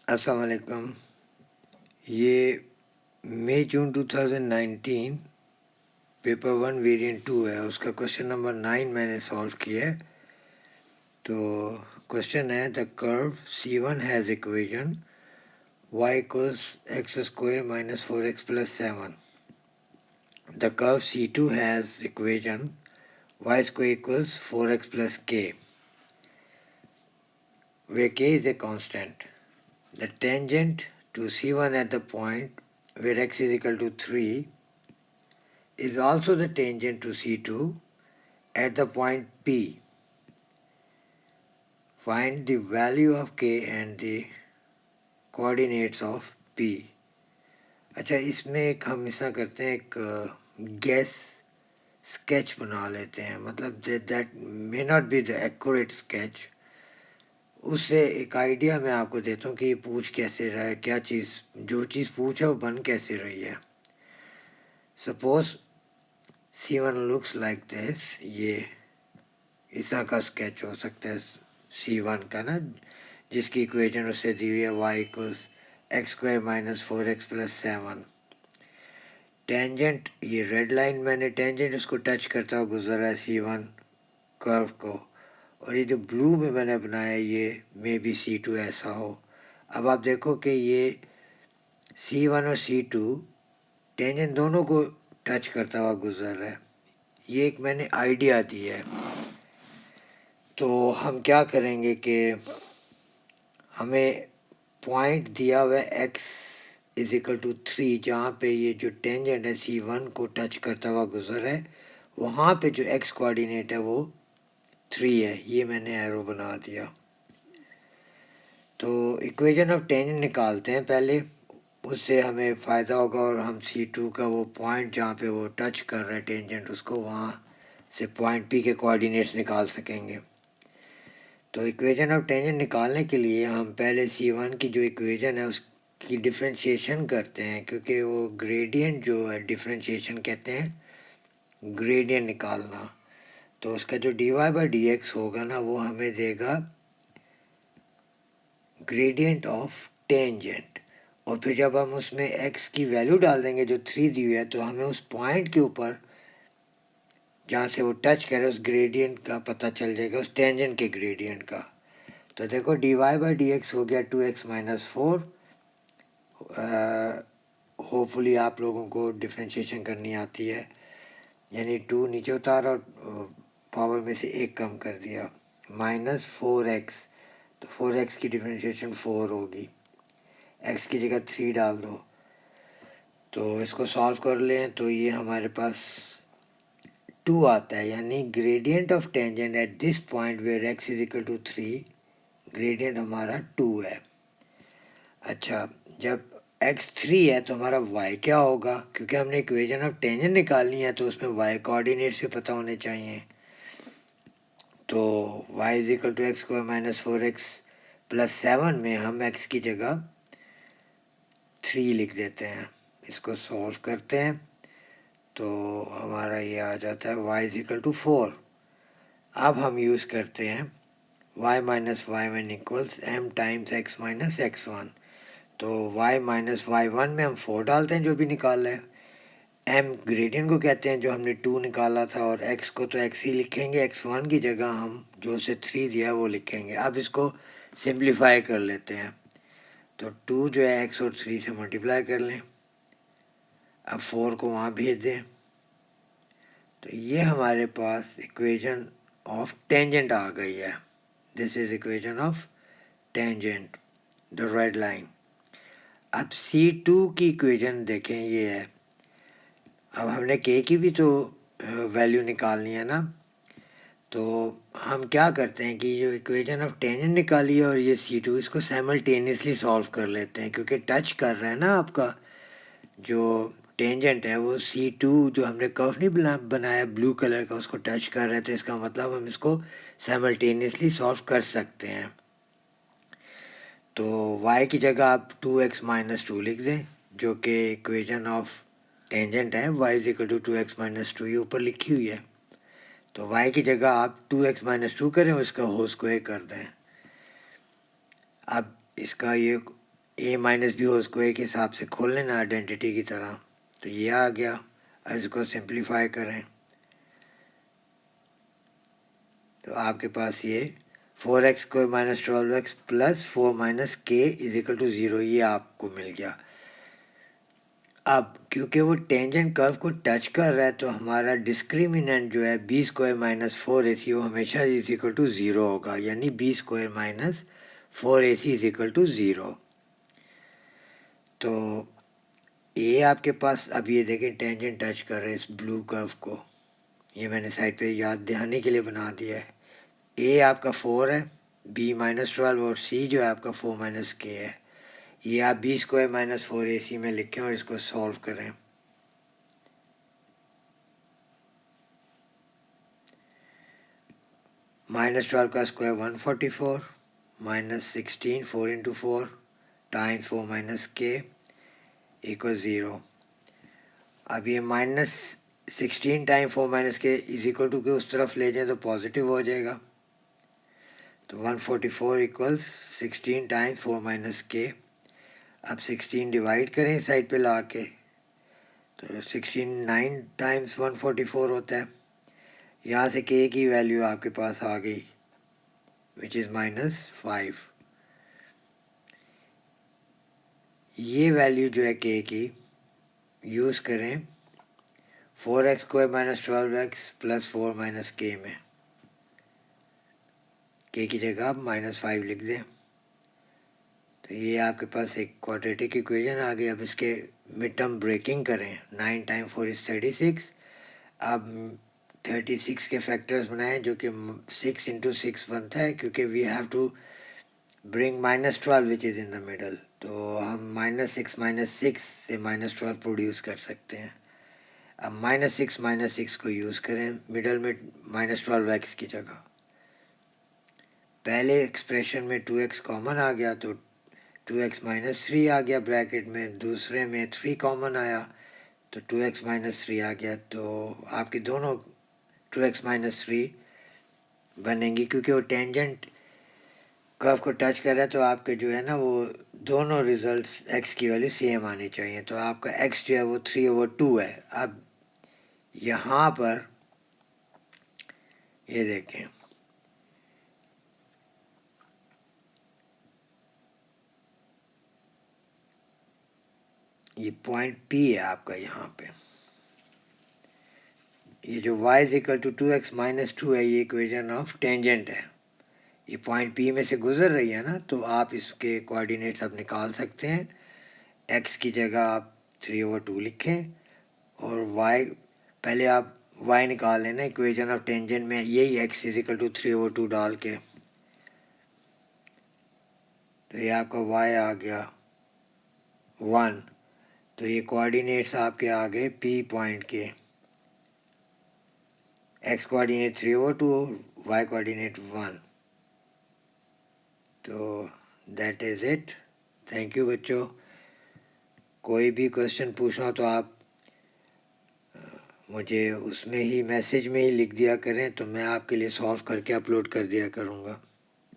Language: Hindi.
अस्सलाम वालेकुम। ये मई जून 2019 पेपर 1 वेरिएंट 2 है, उसका क्वेश्चन नंबर 9 मैंने सॉल्व किया है। तो क्वेश्चन है the curve C1 has equation y equals x square minus 4x plus 7. The curve C2 has equation y square equals 4x plus k, where k is a constant. The tangent to C1 at the point where x is equal to 3 is also the tangent to C2 at the point P. Find the value of k and the coordinates of P. अच्छा, इसमें एक हम ऐसा करते हैं, एक गैस स्केच बना लेते हैं, मतलब that may not be the accurate sketch. उससे एक आइडिया मैं आपको देता हूँ कि ये पूछ कैसे रहा है, क्या चीज़, जो चीज़ पूछा वो बन कैसे रही है। Suppose C1 looks like this, ये इस तरह का स्केच हो सकता है C1 का ना, जिसकी इक्वेशन उससे दी हुई है y equals x square minus 4x plus 7. Tangent, ये रेड लाइन मैंने टेंजेंट उसको टच करता हुआ गुजर रहा है C1 कर्व को, और ये जो ब्लू में मैंने बनाया ये मे बी C2 ऐसा हो। अब आप देखो कि ये C1 और C2 टेंजेंट दोनों को टच करता हुआ गुजर रहा है। ये एक मैंने आइडिया दी है। तो हम क्या करेंगे कि हमें पॉइंट दिया हुआ है x इज इक्वल टू 3, जहाँ पे ये जो टेंजेंट है C1 को टच करता हुआ गुजर है, वहाँ पे जो x कोऑर्डिनेट है वो 3 है। ये मैंने एरो बना दिया। तो इक्वेशन ऑफ टेंजेंट निकालते हैं पहले, उससे हमें फ़ायदा होगा और हम C2 का वो पॉइंट जहाँ पे वो टच कर रहा है टेंजेंट उसको, वहाँ से पॉइंट P के कोऑर्डिनेट्स निकाल सकेंगे। तो इक्वेशन ऑफ टेंजेंट निकालने के लिए हम पहले C1 की जो इक्वेशन है उसकी डिफरेंशिएशन करते हैं, क्योंकि वो ग्रेडियंट जो है डिफरेंशिएशन कहते हैं ग्रेडियंट निकालना। तो उसका जो dy/dx होगा ना, वो हमें देगा ग्रेडियंट ऑफ टेंजेंट। और फिर जब हम उसमें x की वैल्यू डाल देंगे जो 3 दी हुई है, तो हमें उस पॉइंट के ऊपर जहाँ से वो टच करे उस ग्रेडियंट का पता चल जाएगा, उस टेंजेंट के ग्रेडियंट का। तो देखो dy/dx हो गया 2x माइनस 4। होपफुली आप लोगों को डिफ्रेंशिएशन करनी आती है, यानी 2 नीचे उतारा और पावर में से 1 कम कर दिया, माइनस 4x। तो 4x की डिफ्रेंशिएशन 4 होगी, x की जगह 3 डाल दो। तो इसको सॉल्व कर लें तो ये हमारे पास 2 आता है, यानी gradient of tangent at this point where x is equal to 3, gradient हमारा 2 है। अच्छा, जब x3 है तो हमारा y क्या होगा, क्योंकि हमने इक्वेशन ऑफ टेंजेंट निकालनी है तो उसमें y कोऑर्डिनेट्स भी पता होने चाहिए। तो y is equal to X square minus 4x plus 7 में हम x की जगह 3 लिख देते हैं। इसको सॉल्व करते हैं तो हमारा ये आ जाता है y इज इक्वल टू 4। अब हम यूज़ करते हैं y minus Y one equals m times x minus x1। तो y माइनस y1 में हम 4 डालते हैं जो भी निकाला है, m ग्रेडियंट को कहते हैं जो हमने 2 निकाला था, और x को तो x ही लिखेंगे, x1 की जगह हम जो उसे 3 दिया वो लिखेंगे। अब इसको सिंप्लीफाई कर लेते हैं, तो 2 जो है x और 3 से मल्टीप्लाई कर लें, अब 4 को वहाँ भेज दें। तो ये हमारे पास इक्वेशन ऑफ टेंजेंट आ गई है। This is equation of tangent, the red line. अब C2 की इक्वेशन देखें, ये है। अब हमने k की भी तो वैल्यू निकालनी है ना, तो हम क्या करते हैं कि जो इक्वेशन ऑफ टेंजेंट निकाली है और ये C2, इसको साइमल्टेनियसली सॉल्व कर लेते हैं, क्योंकि टच कर रहा है ना आपका जो टेंजेंट है वो C2 जो हमने कर्व नहीं बनाया ब्लू कलर का, उसको टच कर रहे हैं। तो इसका मतलब हम इसको साइमल्टेनियसली सॉल्व कर सकते हैं। तो y की जगह आप 2x माइनस 2 लिख दें, जो कि इक्वेशन ऑफ टेंजेंट है। y is equal to 2x minus 2 ये ऊपर लिखी हुई है। तो y की जगह आप 2x माइनस 2 करें और इसका होल स्क्वायर कर दें। अब इसका ये ए माइनस बी होल स्क्वायर के हिसाब से खोल लेना आइडेंटिटी की तरह। तो ये आ गया। अब इसको सिंप्लीफाई करें तो आपके पास ये 4x square minus 12x plus 4 minus के इज इक्वल टू 0 ये आपको मिल गया। अब क्योंकि वो टेंजेंट कर्व को टच कर रहा है तो हमारा डिस्क्रिमिनेंट जो है बी स्क्वायर माइनस 4ac वो हमेशा इज इक्वल टू 0 होगा, यानी B square minus 4ac is equal to 0। तो ये आपके पास, अब ये देखें टेंजेंट टच कर रहे हैं इस ब्लू कर्व को, ये मैंने साइड पे याद दहाने के लिए बना दिया है। ए आपका 4 है, बी माइनस 12 और सी जो है आपका 4 माइनस के है। ये आप बी स्क्वायर माइनस 4ac में लिखें और इसको सॉल्व करें। माइनस 12 का square 144 minus 16 4 into 4 times 4 minus के इक्वल 0। अब ये माइनस 16 टाइम 4 माइनस के इज इक्वल टू के उस तरफ ले जाएं तो पॉजिटिव हो जाएगा। तो 144 इक्वल्स 16 टाइम्स 4 माइनस के। अब 16 डिवाइड करें साइड पे ला के तो 16 9 टाइम्स 144 होता है। यहाँ से के की वैल्यू आपके पास आ गई विच इज़ -5। ये वैल्यू जो है के की यूज़ करें 4x square minus 12x plus 4 minus के में। के की जगह आप -5 लिख दें तो ये आपके पास एक क्वाड्रेटिक इक्वेशन आ गई। अब इसके मिड टर्म ब्रेकिंग करें। 9 टाइम 4 इज़ 36। अब 36 के फैक्टर्स बनाएं जो कि 6 इंटू 6 बनता है, क्योंकि we have to bring -12 which is in the middle. तो हम -6 से -12 प्रोड्यूस कर सकते हैं। अब -6 को यूज़ करें मिडल में -12x की जगह। पहले एक्सप्रेशन में 2x कॉमन आ गया तो 2x -3 आ गया ब्रैकेट में, दूसरे में 3 कॉमन आया तो 2x -3 आ गया। तो आपके दोनों 2x -3 बनेंगी क्योंकि वो टेंजेंट कर्व को टच कर रहा है। तो आपके जो है ना वो दोनों रिजल्ट्स x की वैल्यू सेम आनी चाहिए। तो आपका x जो है वो 3/2 है। अब यहाँ पर ये देखें ये पॉइंट P है आपका। यहाँ पे ये जो y is equal to 2x -2 है, ये इक्वेशन ऑफ टेंजेंट है। ये पॉइंट P में से गुजर रही है ना, तो आप इसके कोऑर्डिनेट्स अब निकाल सकते हैं। x की जगह आप 3/2 लिखें और y पहले आप y निकाल लेना इक्वेशन ऑफ टेंजेंट में, यही x इज इक्वल टू 3/2 डाल के। तो ये आपका y आ गया 1। तो ये कोऑर्डिनेट्स आपके आ गए P पॉइंट के। x coordinate 3/2, y coordinate 1। तो that is it. Thank you बच्चों। कोई भी क्वेश्चन पूछना हो तो आप मुझे उसमें ही मैसेज में ही लिख दिया करें, तो मैं आपके लिए सॉल्व करके अपलोड कर दिया करूँगा।